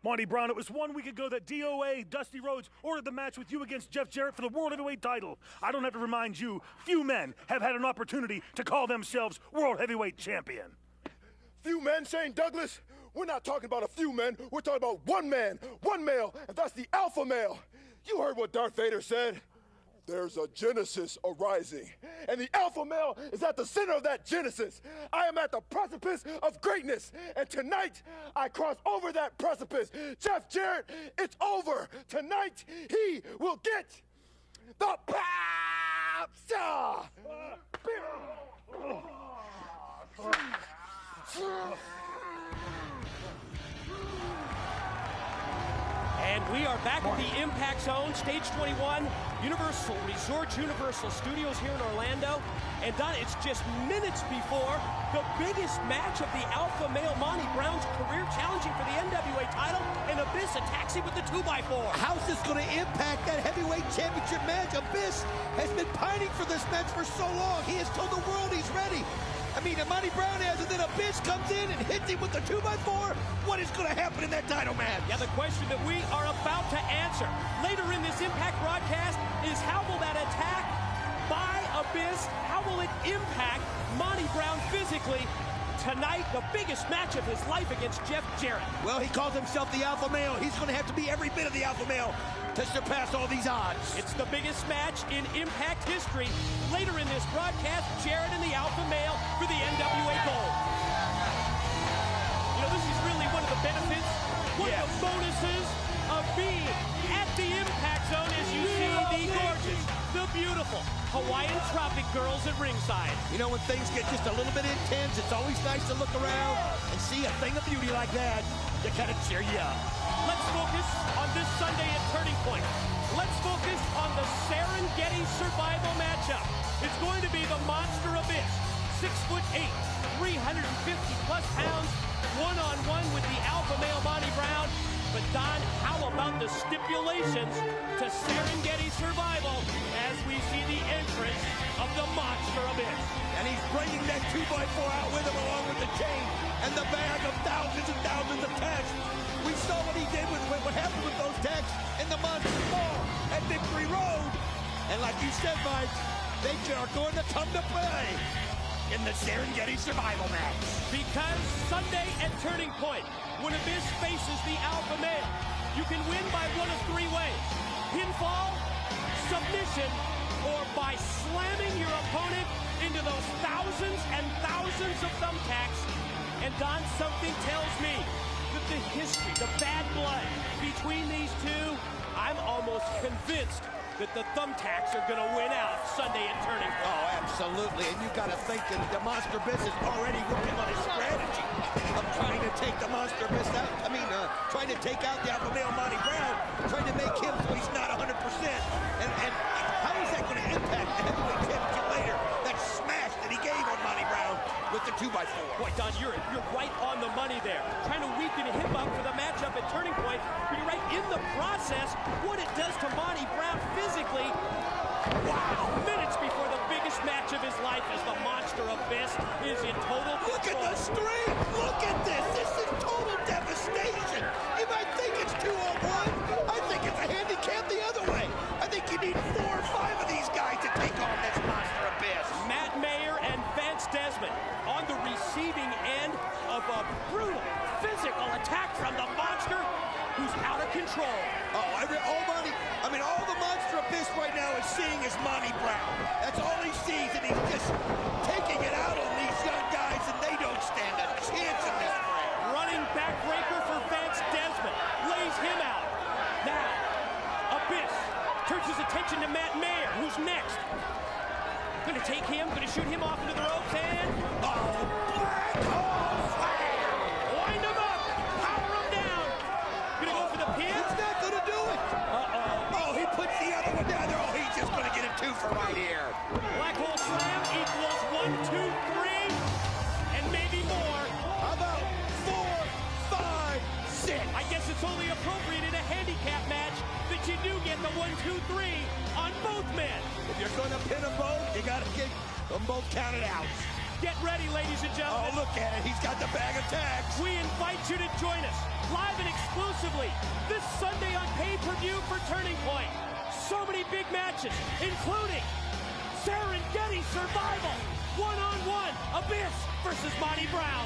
Monty Brown, it was 1 week ago that DOA, Dusty Rhodes, ordered the match with you against Jeff Jarrett for the World Heavyweight title. I don't have to remind you, few men have had an opportunity to call themselves World Heavyweight Champion. Few men, Shane Douglas? We're not talking about a few men, we're talking about one man, one male, and that's the alpha male. You heard what Darth Vader said. There's a genesis arising, and the alpha male is at the center of that genesis. I am at the precipice of greatness, and tonight I cross over that precipice. Jeff Jarrett, it's over. Tonight he will get the power. And we are back at the Impact Zone, Stage 21, Universal Resorts, Universal Studios here in Orlando. And Don, it's just minutes before the biggest match of the alpha male, Monty Brown's career, challenging for the NWA title, and Abyss attacks him with the 2x4. How's this going to impact that heavyweight championship match? Abyss has been pining for this match for so long. He has told the world he's ready. I mean, Monty Brown has, and then Abyss comes in and hits him with the 2x4. What is going to happen in that title match? Yeah, the question that we are about to answer later in this Impact broadcast is how will that attack by Abyss, how will it impact Monty Brown physically? Tonight, the biggest match of his life against Jeff Jarrett. Well, he calls himself the alpha male. He's going to have to be every bit of the alpha male to surpass all these odds. It's the biggest match in Impact history. Later in this broadcast, Jarrett and the alpha male for the NWA Gold. You know, this is really one of the benefits, one of the bonuses of being at the Impact Zone as you see the gorgeous, the beautiful Hawaiian Tropic girls at ringside. You know, when things get just a little bit intense, it's always nice to look around and see a thing of beauty like that to kind of cheer you up. Let's focus on this Sunday at Turning Point. Let's focus on the Serengeti Survival matchup. It's going to be the Monster Abyss, 6'8", 350-plus pounds, one-on-one with the alpha male Monty Brown. But Don, how about the stipulations to Serengeti Survival as we see the entrance of the Monster Abyss? And he's bringing that 2x4 out with him along with the chain and the bag of thousands and thousands of tags. We saw what he did with what happened with those tags in the Monster Ball at Victory Road. And like you said, Mike, they are going to come to play in the Serengeti Survival match. Because Sunday at Turning Point, when Abyss faces the alpha male, you can win by one of three ways: pinfall, submission, or by slamming your opponent into those thousands and thousands of thumbtacks. And Don, something tells me that the history, the bad blood between these two, I'm almost convinced that the thumbtacks are going to win out Sunday at Turning Point. Oh, absolutely. And you got to think that the Monster Abyss is already working on his strategy of trying to take the Monster Abyss out. Trying to take out the alpha male Monty Brown, trying to make him so he's not 100%. And how is that going to impact the heavyweight championship later? That smash that he gave on Monty Brown with the 2x4. Boy, Don, you're right on the money there. Trying to weaken him up for the matchup at Turning Point. But you're right in the process, what it does to Monty Brown physically. Wow! Minutes before the biggest match of his life as the Monster Abyss is in total control. Look at the strength! Look at this! This is total devastation! You might think it's 2-on-1. I think it's a handicap the other way. I think you need 4 or 5 of these guys to take on this Monster Abyss. Matt Mayer and Vance Desmond on the receiving end of a brutal physical attack from the Monster, who's out of control. All the Monster Abyss right now is seeing is Monty Brown. That's all he sees, and he's just taking it out on these young guys, and they don't stand a chance in this ring. Running backbreaker for Vance Desmond. Lays him out. Now, Abyss turns his attention to Matt Mayer, who's next. Gonna take him, gonna shoot him off into the ropes, and... Black Hole Slam! Wind him up! Power him down! Gonna go for the pin? He's not gonna do it! He puts the other one down there. Oh, he's just gonna get a 2 for right here. Black Hole Slam equals 1, 2, 3, and maybe more. How about 4, 5, 6? I guess it's only appropriate in a handicap match that you do get the 1, 2, 3 on both men. If you're gonna pin them both, you gotta get them both counted out. Get ready, ladies and gentlemen. Oh, look at it. He's got the bag of tags. We invite you to join us live and exclusively this Sunday on pay-per-view for Turning Point. So many big matches, including Serengeti Survival, one-on-one, Abyss versus Monty Brown.